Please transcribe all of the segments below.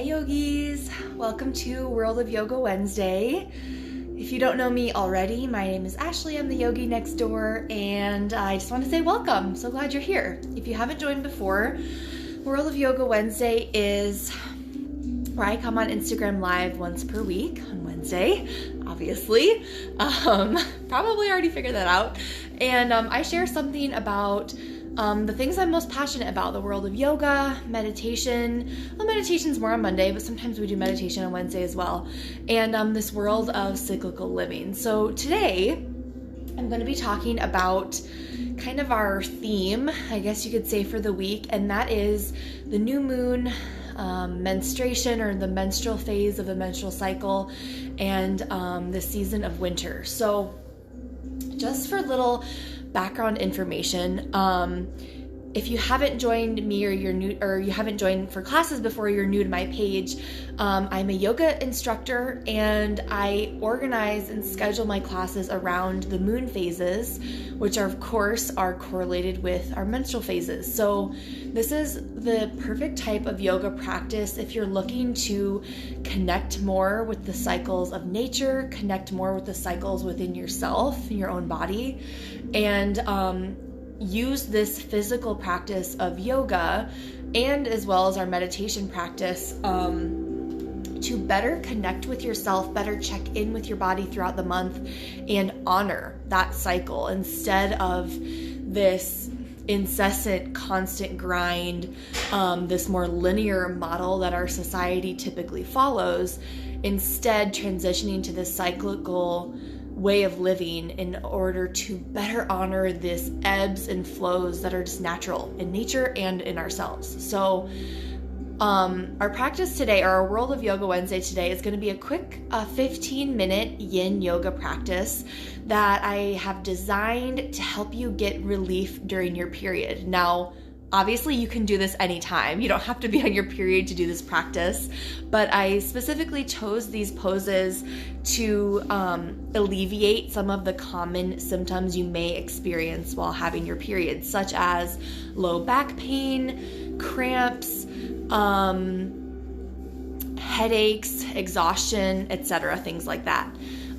Hi yogis, welcome to World of Yoga Wednesday. If you don't know me already, my name is Ashley, I'm the yogi next door, and I just want to say welcome. So glad you're here. If you haven't joined before, World of Yoga Wednesday is where I come on Instagram Live once per week on Wednesday, obviously. Probably already figured that out. And I share something about the things I'm most passionate about, the world of yoga, meditation. Well, meditation's more on Monday, but sometimes we do meditation on Wednesday as well. And this world of cyclical living. So today, I'm going to be talking about kind of our theme, I guess you could say, for the week, and that is the new moon, menstruation, or the menstrual phase of the menstrual cycle, and the season of winter. So just for little background information, if you haven't joined me or you're new, or you haven't joined for classes before, you're new to my page, I'm a yoga instructor and I organize and schedule my classes around the moon phases, which are, of course, are correlated with our menstrual phases. So this is the perfect type of yoga practice if you're looking to connect more with the cycles of nature, connect more with the cycles within yourself, your own body, and use this physical practice of yoga and as well as our meditation practice to better connect with yourself, better check in with your body throughout the month and honor that cycle instead of this incessant, constant grind, this more linear model that our society typically follows, instead transitioning to this cyclical way of living in order to better honor this ebbs and flows that are just natural in nature and in ourselves. So our practice today, or our World of Yoga Wednesday today, is going to be a quick 15-minute yin yoga practice that I have designed to help you get relief during your period. Now, obviously, you can do this anytime. You don't have to be on your period to do this practice, but I specifically chose these poses to alleviate some of the common symptoms you may experience while having your period, such as low back pain, cramps, headaches, exhaustion, etc., things like that.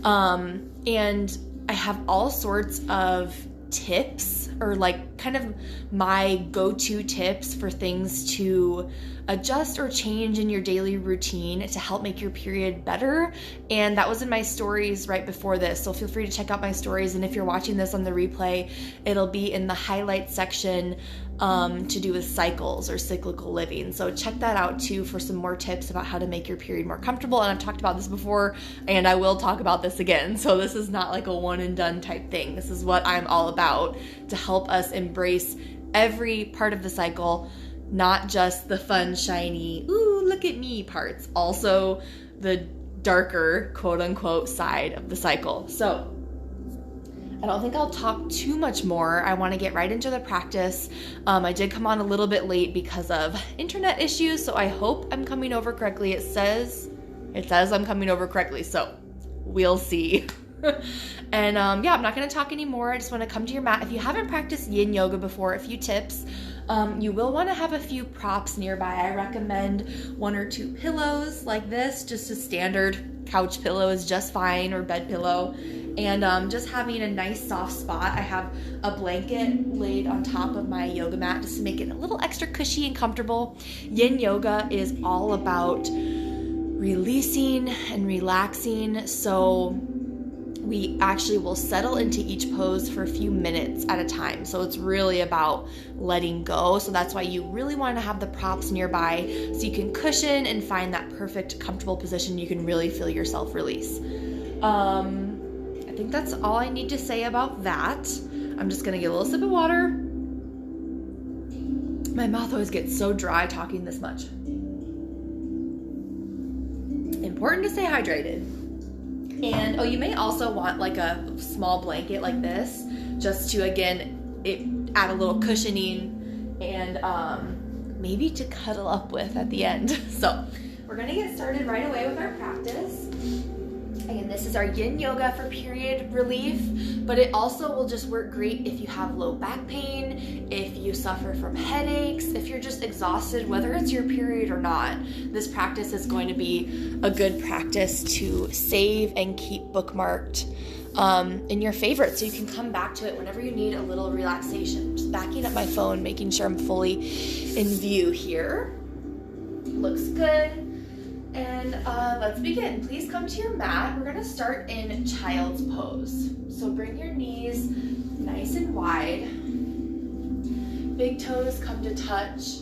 And I have all sorts of tips, or like kind of my go-to tips for things to adjust or change in your daily routine to help make your period better. And that was in my stories right before this, so feel free to check out my stories. And if you're watching this on the replay, it'll be in the highlights section to do with cycles or cyclical living. So check that out too for some more tips about how to make your period more comfortable. And I've talked about this before, and I will talk about this again. So this is not like a one and done type thing. This is what I'm all about, to help us embrace every part of the cycle, not just the fun, shiny, ooh, look at me parts, also the darker, quote unquote, side of the cycle. So I don't think I'll talk too much more. I want to get right into the practice. I did come on a little bit late because of internet issues, so I hope I'm coming over correctly. It says I'm coming over correctly, so we'll see. And I'm not going to talk anymore. I just want to come to your mat. If you haven't practiced yin yoga before, a few tips. You will want to have a few props nearby. I recommend 1 or 2 pillows like this. Just a standard couch pillow is just fine, or bed pillow. And just having a nice soft spot. I have a blanket laid on top of my yoga mat just to make it a little extra cushy and comfortable. Yin yoga is all about releasing and relaxing. So we actually will settle into each pose for a few minutes at a time. So it's really about letting go. So that's why you really want to have the props nearby so you can cushion and find that perfect comfortable position. You can really feel yourself release. I think that's all I need to say about that. I'm just going to get a little sip of water. My mouth always gets so dry talking this much. Important to stay hydrated. And you may also want like a small blanket like this, just to, again, add a little cushioning and maybe to cuddle up with at the end. So we're gonna get started right away with our practice. Again, this is our yin yoga for period relief, but it also will just work great if you have low back pain, if you suffer from headaches, if you're just exhausted, whether it's your period or not. This practice is going to be a good practice to save and keep bookmarked in your favorites, so you can come back to it whenever you need a little relaxation. Just backing up my phone, making sure I'm fully in view here. Looks good. And let's begin. Please come to your mat. We're gonna start in child's pose. So bring your knees nice and wide. Big toes come to touch.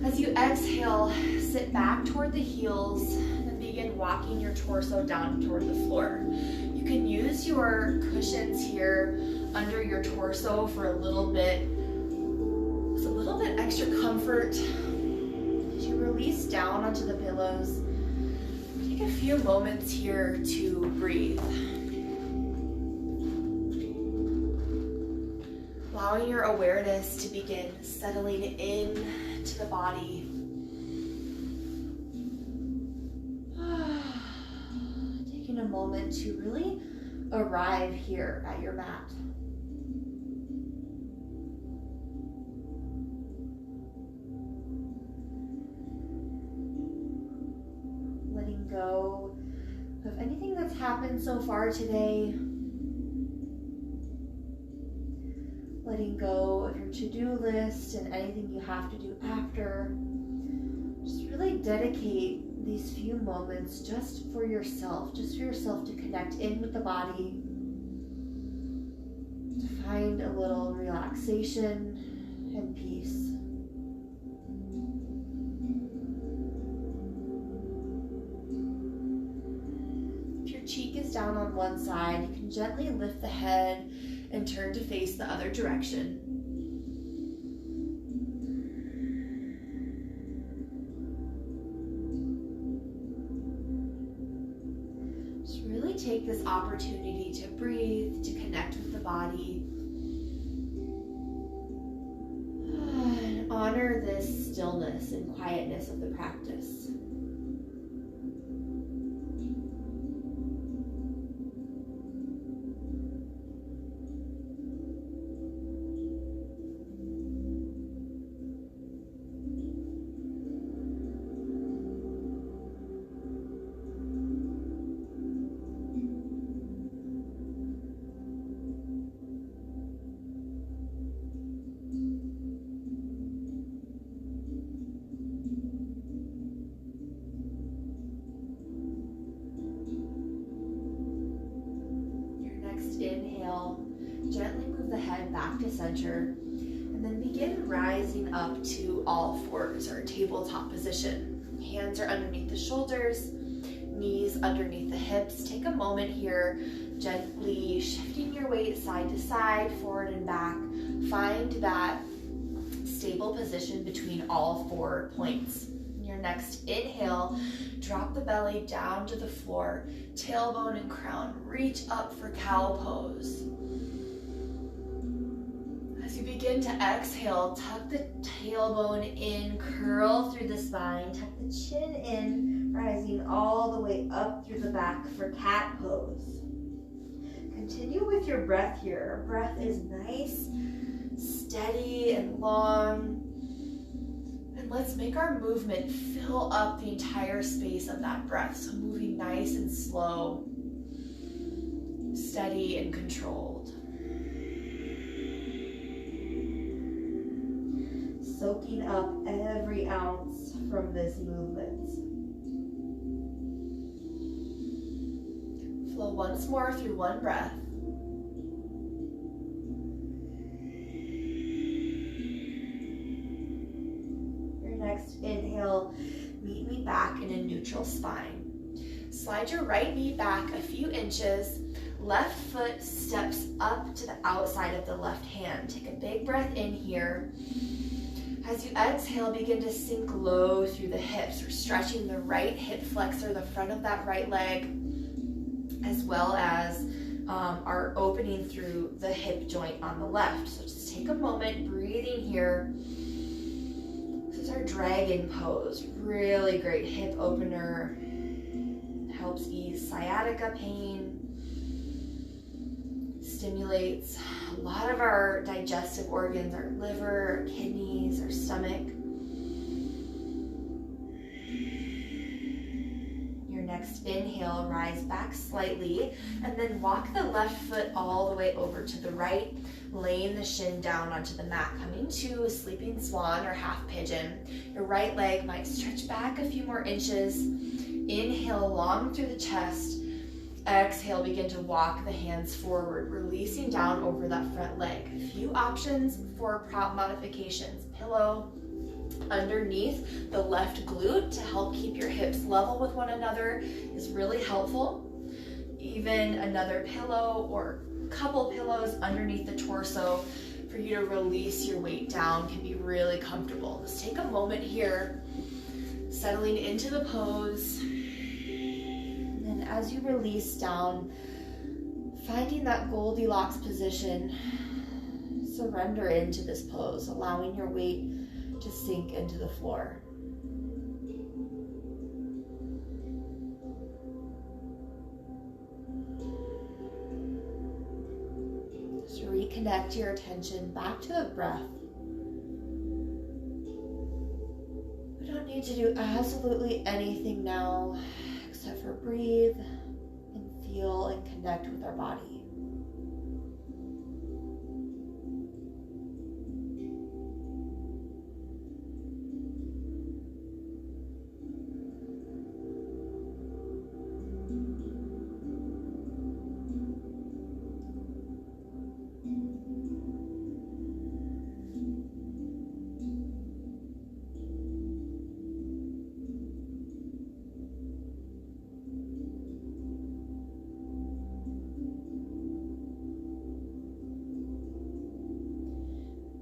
As you exhale, sit back toward the heels and begin walking your torso down toward the floor. You can use your cushions here under your torso for a little bit extra comfort. Release down onto the pillows. Take a few moments here to breathe. Allowing your awareness to begin settling into the body. Taking a moment to really arrive here at your mat. Go of anything that's happened so far today. Letting go of your to-do list and anything you have to do after. Just really dedicate these few moments just for yourself to connect in with the body, to find a little relaxation and peace. Cheek is down on one side, you can gently lift the head and turn to face the other direction. Just really take this opportunity to breathe, to connect with the body, and honor this stillness and quietness of the practice. Inhale, gently move the head back to center, and then begin rising up to all fours or tabletop position. Hands are underneath the shoulders, knees underneath the hips. Take a moment here, gently shifting your weight side to side, forward and back. Find that stable position between all 4 points. Your next inhale, drop the belly down to the floor, tailbone and crown reach up for cow pose. As you begin to exhale, tuck the tailbone in, curl through the spine, tuck the chin in, rising all the way up through the back for cat pose. Continue with your breath here. Our breath is nice, steady, and long. Let's make our movement fill up the entire space of that breath. So moving nice and slow, steady and controlled. Soaking up every ounce from this movement. Flow once more through one breath. Next inhale, meet me back in a neutral spine. Slide your right knee back a few inches. Left foot steps up to the outside of the left hand. Take a big breath in here. As you exhale, begin to sink low through the hips. We're stretching the right hip flexor, the front of that right leg, as well as our opening through the hip joint on the left. So just take a moment, breathing here. Our dragon pose, really great hip opener. helps ease sciatica pain, stimulates a lot of our digestive organs, our liver, our kidneys, our stomach. Your next inhale, rise back slightly, and then walk the left foot all the way over to the right, laying the shin down onto the mat, coming to a sleeping swan or half pigeon. Your right leg might stretch back a few more inches. Inhale long through the chest. Exhale, begin to walk the hands forward, releasing down over that front leg. A few options for prop modifications. Pillow underneath the left glute to help keep your hips level with one another is really helpful. Even another pillow or couple pillows underneath the torso for you to release your weight down can be really comfortable. Just take a moment here, settling into the pose. And as you release down, finding that Goldilocks position, surrender into this pose, allowing your weight to sink into the floor. Just reconnect your attention back to the breath. We don't need to do absolutely anything now except for breathe and feel and connect with our body.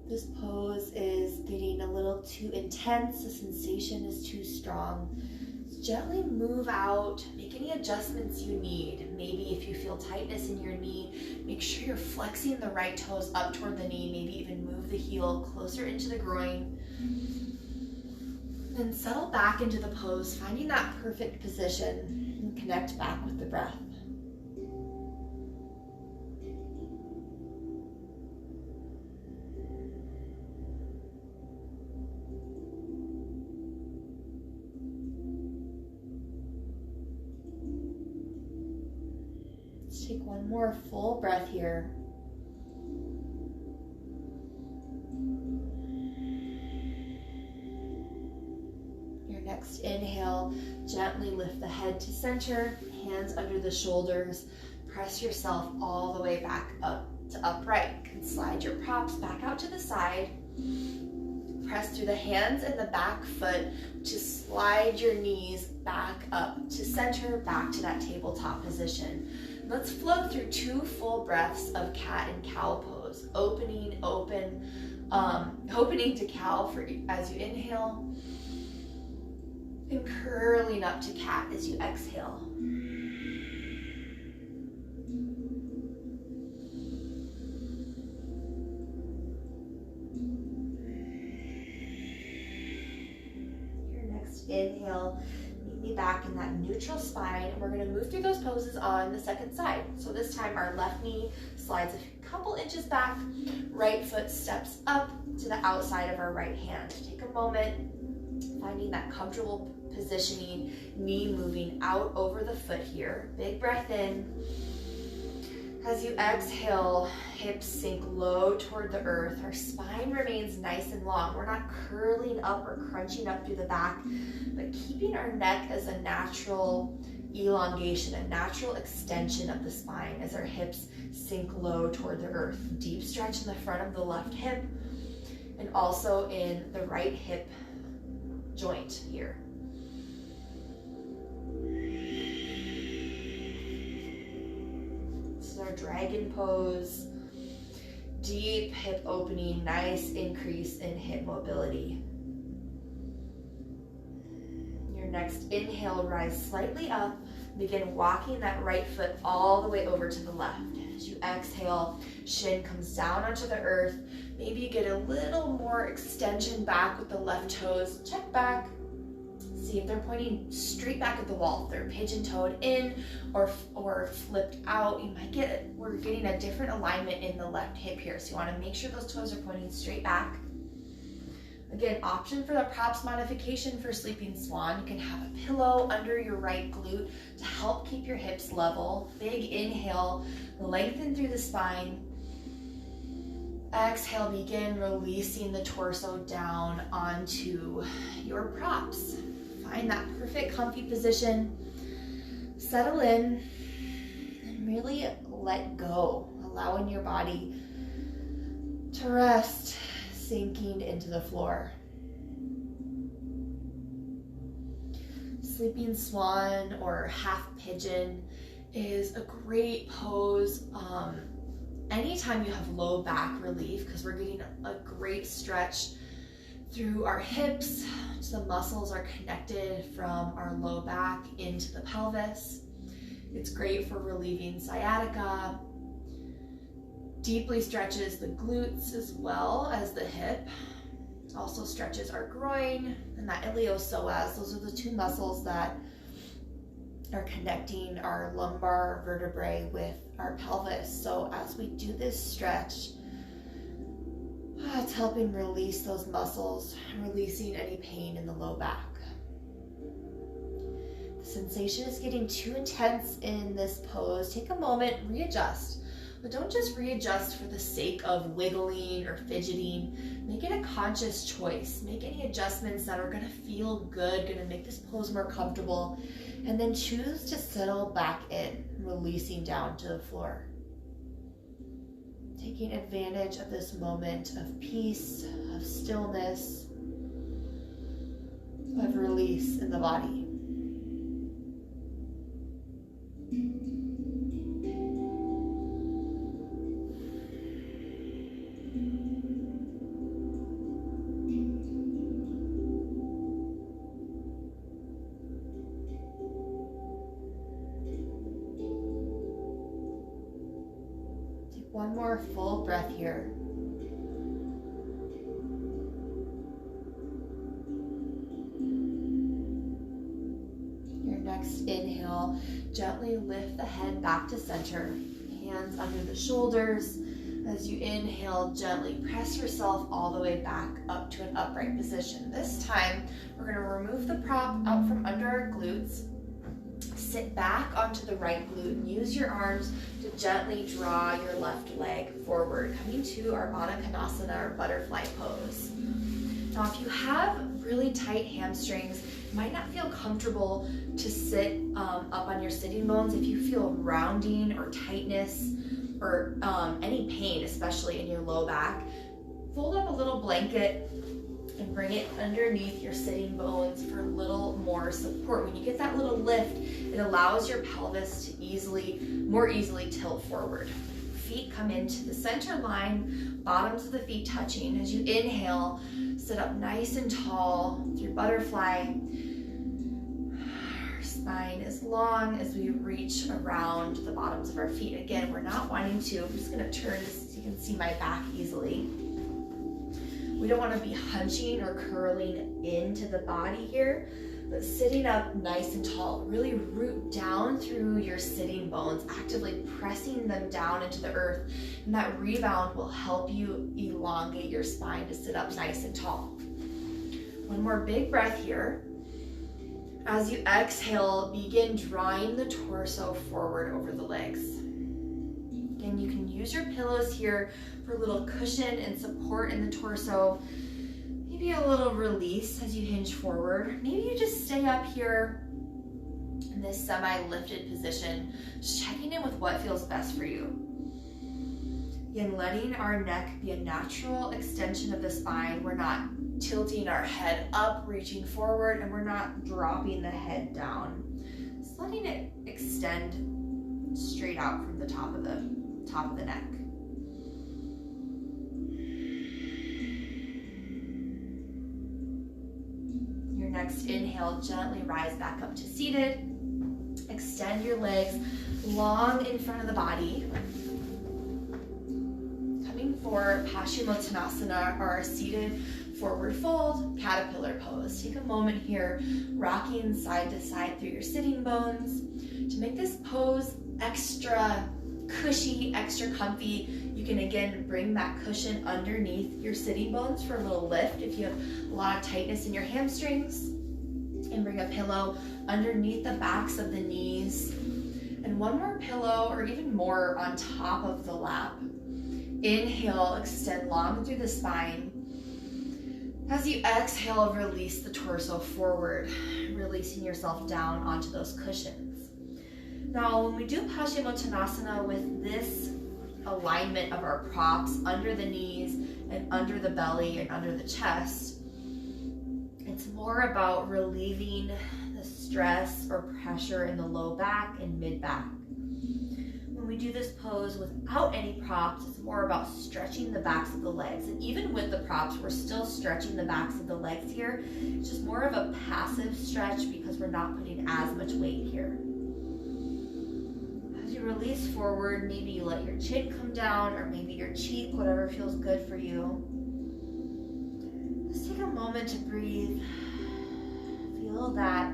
This pose is getting a little too intense, the sensation is too strong. Gently move out, make any adjustments you need. Maybe if you feel tightness in your knee, make sure you're flexing the right toes up toward the knee, maybe even move the heel closer into the groin. Then settle back into the pose, finding that perfect position, and connect back with the breath. Take one more full breath here. Your next inhale, gently lift the head to center, hands under the shoulders. Press yourself all the way back up to upright. You can slide your props back out to the side. Press through the hands and the back foot to slide your knees back up to center, back to that tabletop position. Let's flow through 2 full breaths of cat and cow pose. Opening to cow as you inhale, and curling up to cat as you exhale. Your next inhale, meet me back in that neutral spine, and we're going to move through those poses on the second side. So this time our left knee slides a couple inches back, right foot steps up to the outside of our right hand. Take a moment, finding that comfortable positioning, knee moving out over the foot here. Big breath in. As you exhale, hips sink low toward the earth. Our spine remains nice and long. We're not curling up or crunching up through the back, but keeping our neck as a natural elongation, a natural extension of the spine as our hips sink low toward the earth. Deep stretch in the front of the left hip and also in the right hip joint here. This is our dragon pose. Deep hip opening, nice increase in hip mobility. Your next inhale, rise slightly up. Begin walking that right foot all the way over to the left. As you exhale, shin comes down onto the earth. Maybe you get a little more extension back with the left toes. Check back. see if they're pointing straight back at the wall. If they're pigeon-toed in or flipped out, we're getting a different alignment in the left hip here. So you want to make sure those toes are pointing straight back. Again, option for the props modification for Sleeping Swan. You can have a pillow under your right glute to help keep your hips level. Big inhale, lengthen through the spine. Exhale, begin releasing the torso down onto your props. Find that perfect comfy position. Settle in and really let go, allowing your body to rest, sinking into the floor. Sleeping Swan or half pigeon is a great pose anytime you have low back relief, because we're getting a great stretch through our hips. So the muscles are connected from our low back into the pelvis. It's great for relieving sciatica. Deeply stretches the glutes as well as the hip. Also stretches our groin and that iliopsoas. Those are the two muscles that are connecting our lumbar vertebrae with our pelvis. So as we do this stretch, it's helping release those muscles, releasing any pain in the low back. The sensation is getting too intense in this pose. Take a moment, readjust. But don't just readjust for the sake of wiggling or fidgeting. Make it a conscious choice. Make any adjustments that are gonna feel good, gonna make this pose more comfortable, and then choose to settle back in, releasing down to the floor. Taking advantage of this moment of peace, of stillness, of release in the body. One more full breath here. Your next inhale, gently lift the head back to center, hands under the shoulders. As you inhale, gently press yourself all the way back up to an upright position. This time, we're going to remove the prop out from under our glutes. Sit back onto the right glute and use your arms to gently draw your left leg forward, coming to our Baddha Konasana or butterfly pose. Now, if you have really tight hamstrings, it might not feel comfortable to sit up on your sitting bones. If you feel rounding or tightness or any pain, especially in your low back, fold up a little blanket and bring it underneath your sitting bones for a little more support. When you get that little lift, it allows your pelvis to more easily tilt forward. Feet come into the center line, bottoms of the feet touching. As you inhale, sit up nice and tall through butterfly. Our spine is long as we reach around the bottoms of our feet. Again, we're not wanting to. I'm just gonna turn so you can see my back easily. We don't want to be hunching or curling into the body here, but sitting up nice and tall. Really root down through your sitting bones, actively pressing them down into the earth, and that rebound will help you elongate your spine to sit up nice and tall. One more big breath here. As you exhale, begin drawing the torso forward over the legs. Again, you can use your pillows here for a little cushion and support in the torso. Maybe a little release as you hinge forward. Maybe you just stay up here in this semi-lifted position, just checking in with what feels best for you. Again, letting our neck be a natural extension of the spine. We're not tilting our head up, reaching forward, and we're not dropping the head down. Just letting it extend straight out from the top of the neck. Your next inhale, gently rise back up to seated. Extend your legs long in front of the body. Coming for Paschimottanasana, or our seated Forward fold, caterpillar pose. Take a moment here, rocking side to side through your sitting bones. To make this pose extra cushy, extra comfy, you can again bring that cushion underneath your sitting bones for a little lift if you have a lot of tightness in your hamstrings. And bring a pillow underneath the backs of the knees. And one more pillow or even more on top of the lap. Inhale, extend long through the spine. As you exhale, release the torso forward, releasing yourself down onto those cushions. Now, when we do Paschimottanasana with this alignment of our props under the knees and under the belly and under the chest, it's more about relieving the stress or pressure in the low back and mid back. When we do this pose without any props, it's more about stretching the backs of the legs. And even with the props, we're still stretching the backs of the legs here. It's just more of a passive stretch because we're not putting as much weight here. As you release forward, maybe you let your chin come down or maybe your cheek, whatever feels good for you. Just take a moment to breathe. Feel that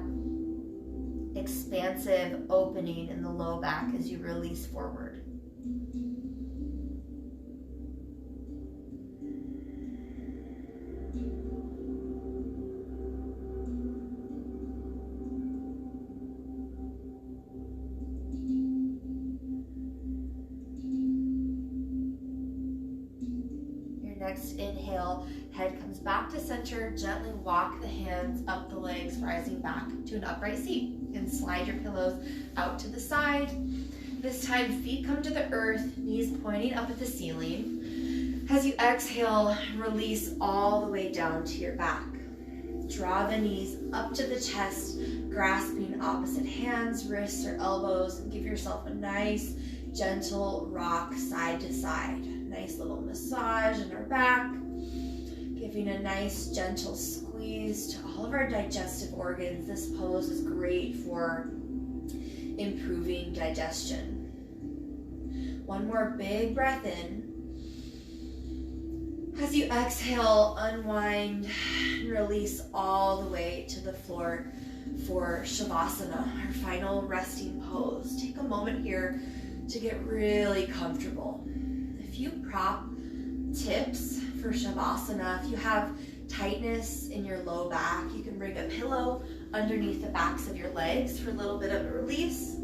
expansive opening in the low back as you release forward. Your next inhale, head comes back to center. Gently walk the hands up the legs, rising back to an upright seat. And slide your pillows out to the side. This time, feet come to the earth, knees pointing up at the ceiling. As you exhale, release all the way down to your back. Draw the knees up to the chest, grasping opposite hands, wrists, or elbows, and give yourself a nice, gentle rock side to side. Nice little massage in our back, giving a nice, gentle squeeze to all of our digestive organs. This pose is great for improving digestion. One more big breath in. As you exhale, unwind and release all the way to the floor for Shavasana, our final resting pose. Take a moment here to get really comfortable. A few prop tips for Shavasana. If you have tightness in your low back, you can bring a pillow underneath the backs of your legs for a little bit of a release.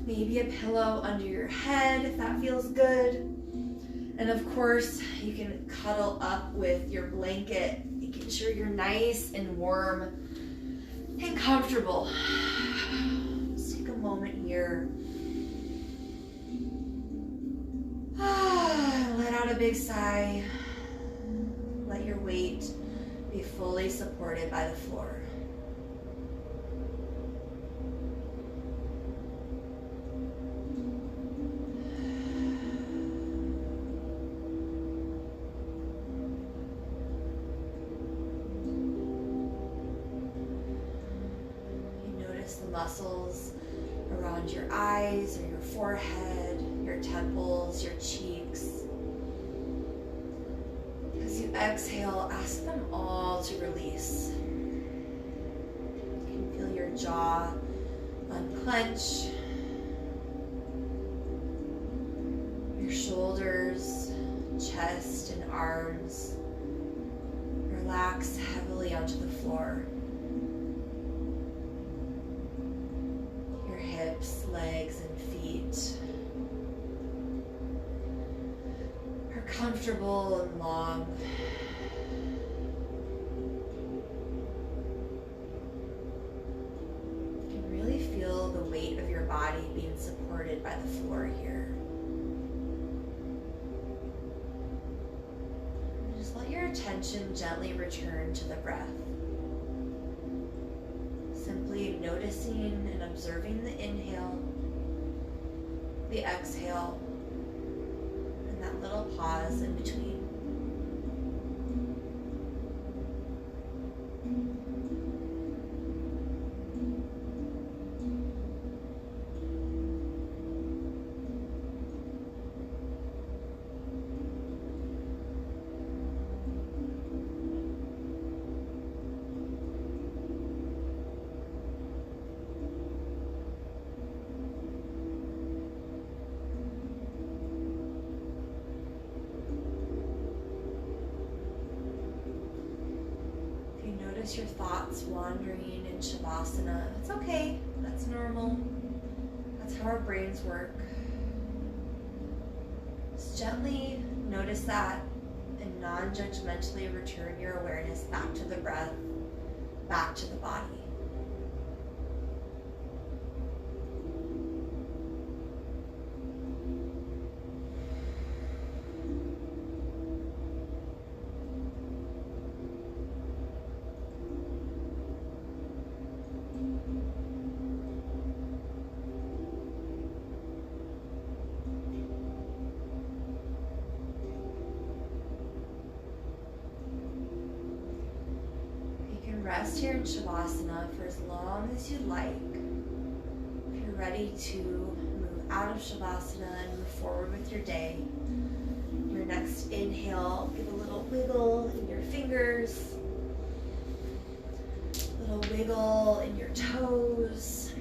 Maybe a pillow under your head if that feels good. And of course, you can cuddle up with your blanket, making sure you're nice and warm and comfortable. Just take a moment here. Let out a big sigh. Let your weight be fully supported by the floor. You notice the muscles around your eyes or your forehead, your temples, your cheeks. As you exhale, ask them all to release. You can feel your jaw unclench, your shoulders, chest, and arms relax heavily onto the floor. Your hips, legs, and feet are comfortable and long. You can really feel the weight of your body being supported by the floor here. And just let your attention gently return to the breath. Simply noticing and observing the inhale, the exhale, and that little pause in between. notice your thoughts wandering in Shavasana. It's okay. That's normal. That's how our brains work. Just gently notice that and non-judgmentally return your awareness back to the breath, back to the body. Rest here in Shavasana for as long as you like. If you're ready to move out of Shavasana and move forward with your day, your next inhale, give a little wiggle in your fingers, a little wiggle in your toes,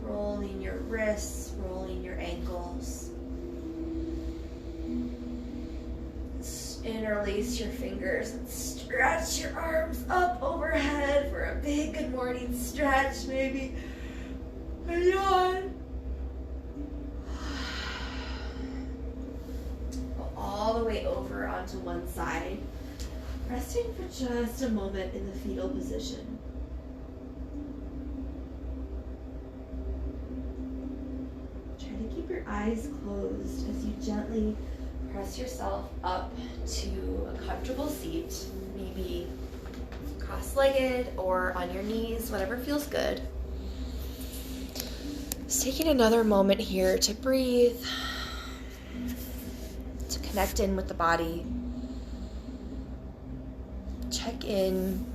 rolling your wrists, rolling your ankles. Interlace your fingers and stretch your arms up overhead for a big good morning stretch, maybe. And yawn. Go all the way over onto one side, resting for just a moment in the fetal position. Try to keep your eyes closed as you gently press yourself up to a comfortable seat, maybe cross-legged or on your knees, whatever feels good. Just taking another moment here to breathe, to connect in with the body. Check in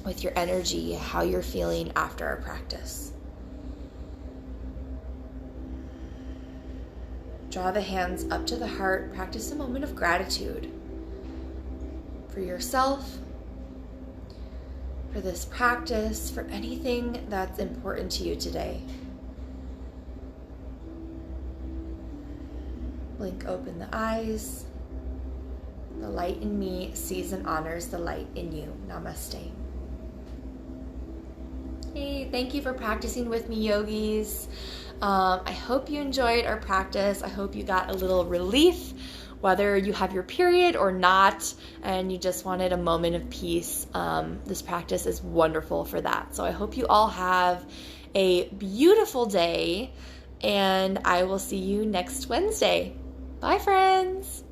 with your energy, how you're feeling after our practice. Draw the hands up to the heart. Practice a moment of gratitude for yourself, for this practice, for anything that's important to you today. Blink open the eyes. The light in me sees and honors the light in you. Namaste. Hey, thank you for practicing with me, yogis. I hope you enjoyed our practice. I hope you got a little relief, whether you have your period or not, and you just wanted a moment of peace. This practice is wonderful for that. So I hope you all have a beautiful day, and I will see you next Wednesday. Bye, friends.